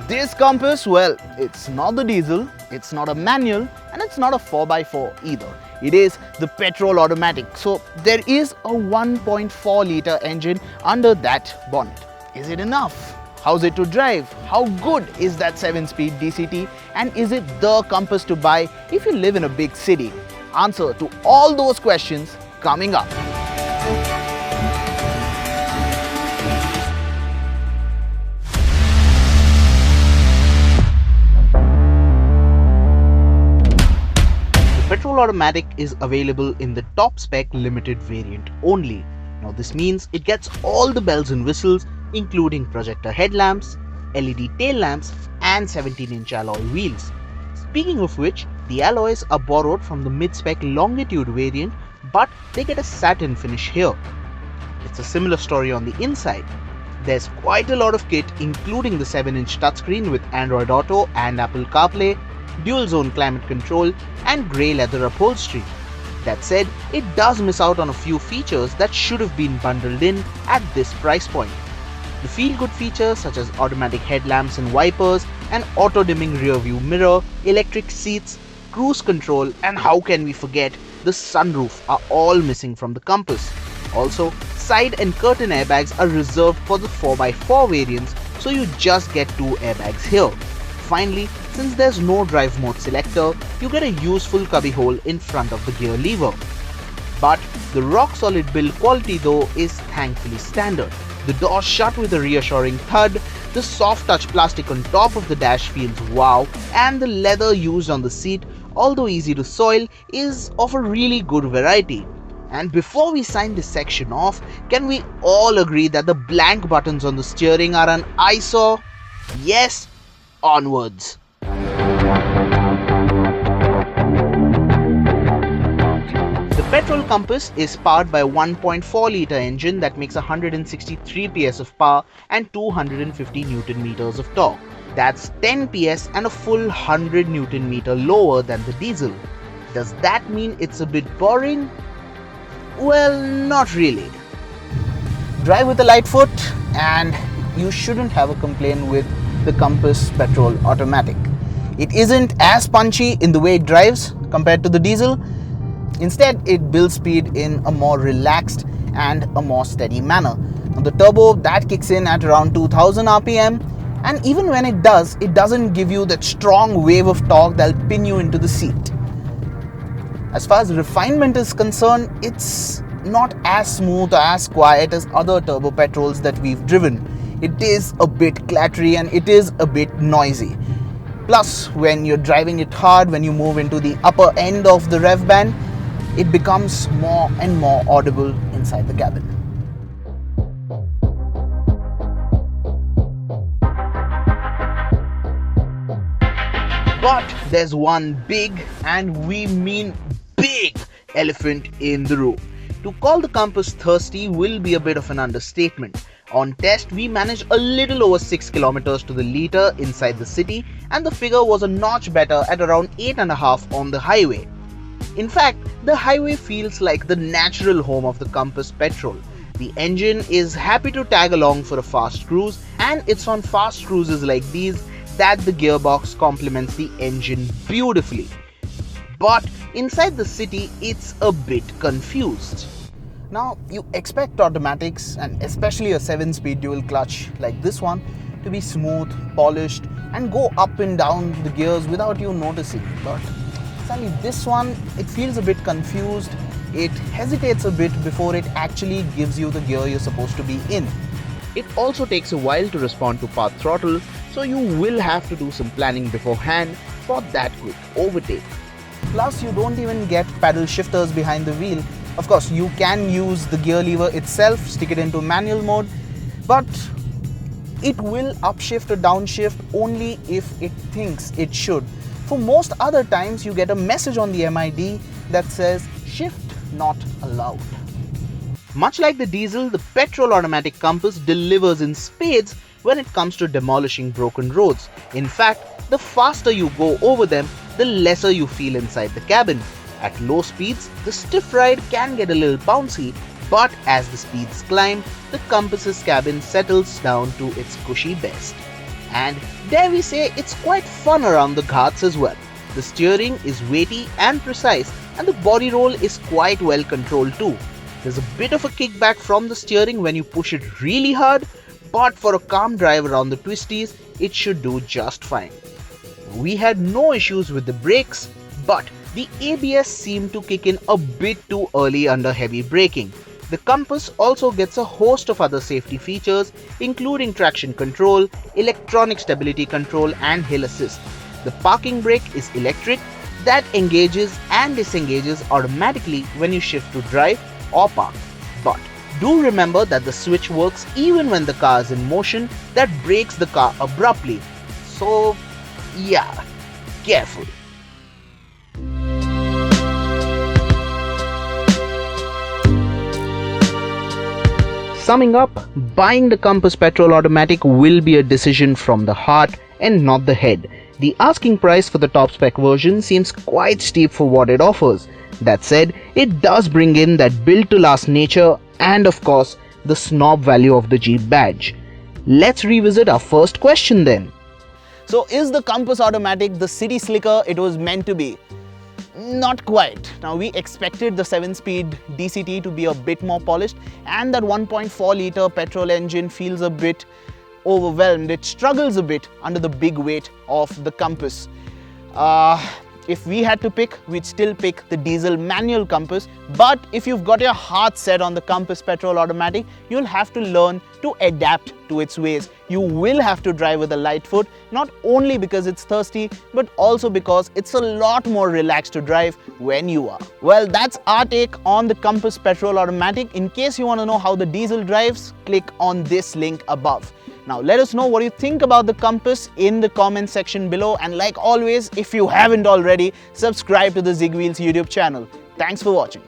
This compass, well, it's not the diesel, it's not a manual, and it's not a 4x4 either. It is the petrol automatic. So there is a 1.4 litre engine under that bonnet. Is it enough? How's it to drive? How good is that 7-speed DCT? And is it the compass to buy if you live in a big city? Answer to all those questions coming up. Petrol automatic is available in the top spec limited variant only. Now this means it gets all the bells and whistles, including projector headlamps, LED tail lamps and 17-inch alloy wheels. Speaking of which, the alloys are borrowed from the mid-spec longitude variant, but they get a satin finish here. It's a similar story on the inside. There's quite a lot of kit, including the 7-inch touchscreen with Android Auto and Apple CarPlay, dual zone climate control and grey leather upholstery. That said, it does miss out on a few features that should have been bundled in at this price point. The feel-good features such as automatic headlamps and wipers, an auto-dimming rear-view mirror, electric seats, cruise control, and how can we forget the sunroof are all missing from the compass. Also, side and curtain airbags are reserved for the 4x4 variants, so you just get 2 airbags here. Finally, since there's no drive mode selector, you get a useful cubbyhole in front of the gear lever. But the rock solid build quality though is thankfully standard. The doors shut with a reassuring thud, the soft touch plastic on top of the dash feels wow, and the leather used on the seat, although easy to soil, is of a really good variety. And before we sign this section off, can we all agree that the blank buttons on the steering are an eyesore? Yes, onwards. The petrol compass is powered by a 1.4 litre engine that makes 163 PS of power and 250 Newton meters of torque. That's 10 PS and a full 100 Newton meter lower than the diesel. Does that mean it's a bit boring? Well, not really. Drive with a light foot and you shouldn't have a complaint with the Compass Petrol Automatic. It isn't as punchy in the way it drives compared to the diesel. Instead, it builds speed in a more relaxed and a more steady manner. Now, the turbo, that kicks in at around 2000 RPM, and even when it does, it doesn't give you that strong wave of torque that'll pin you into the seat. As far as refinement is concerned, it's not as smooth or as quiet as other turbo petrols that we've driven. It is a bit clattery and it is a bit noisy. Plus, when you're driving it hard, when you move into the upper end of the rev band, it becomes more and more audible inside the cabin. But there's one big, and we mean big, elephant in the room. To call the Compass thirsty will be a bit of an understatement. On test, we managed a little over 6 kilometers to the litre inside the city, and the figure was a notch better at around 8.5 on the highway. In fact, the highway feels like the natural home of the Compass Petrol. The engine is happy to tag along for a fast cruise, and it's on fast cruises like these that the gearbox complements the engine beautifully. But inside the city, it's a bit confused. Now, you expect automatics, and especially a 7-speed dual clutch like this one, to be smooth, polished, and go up and down the gears without you noticing. But sadly, this one, it feels a bit confused. It hesitates a bit before it actually gives you the gear you're supposed to be in. It also takes a while to respond to path throttle, so you will have to do some planning beforehand for that quick overtake. Plus, you don't even get paddle shifters behind the wheel. Of course, you can use the gear lever itself, stick it into manual mode, but it will upshift or downshift only if it thinks it should. For most other times, you get a message on the MID that says shift not allowed. Much like the diesel, the petrol automatic Compass delivers in spades when it comes to demolishing broken roads. In fact, the faster you go over them, the lesser you feel inside the cabin. At low speeds, the stiff ride can get a little bouncy, but as the speeds climb, the Compass's cabin settles down to its cushy best. and dare we say it's quite fun around the ghats as well. The steering is weighty and precise, and the body roll is quite well controlled too. There's a bit of a kickback from the steering when you push it really hard, but for a calm drive around the twisties, it should do just fine. We had no issues with the brakes, but the ABS seemed to kick in a bit too early under heavy braking. The Compass also gets a host of other safety features, including traction control, electronic stability control, and hill assist. The parking brake is electric, that engages and disengages automatically when you shift to drive or park. But do remember that the switch works even when the car is in motion, that brakes the car abruptly. So yeah, careful. Summing up, buying the Compass Petrol Automatic will be a decision from the heart and not the head. The asking price for the top spec version seems quite steep for what it offers. That said, it does bring in that built to last nature and of course the snob value of the Jeep badge. Let's revisit our first question then. So is the Compass Automatic the city slicker it was meant to be? Not quite. Now we expected the 7-speed DCT to be a bit more polished, and that 1.4 litre petrol engine feels a bit overwhelmed. It struggles a bit under the big weight of the Compass. If we had to pick, we'd still pick the diesel manual Compass, but if you've got your heart set on the Compass Petrol Automatic, you'll have to learn to adapt to its ways. You will have to drive with a light foot, not only because it's thirsty, but also because it's a lot more relaxed to drive when you are. Well, that's our take on the Compass Petrol Automatic. In case you want to know how the diesel drives, click on this link above. Now let us know what you think about the Compass in the comment section below, and like always, if you haven't already, subscribe to the Zigwheels YouTube channel. Thanks for watching.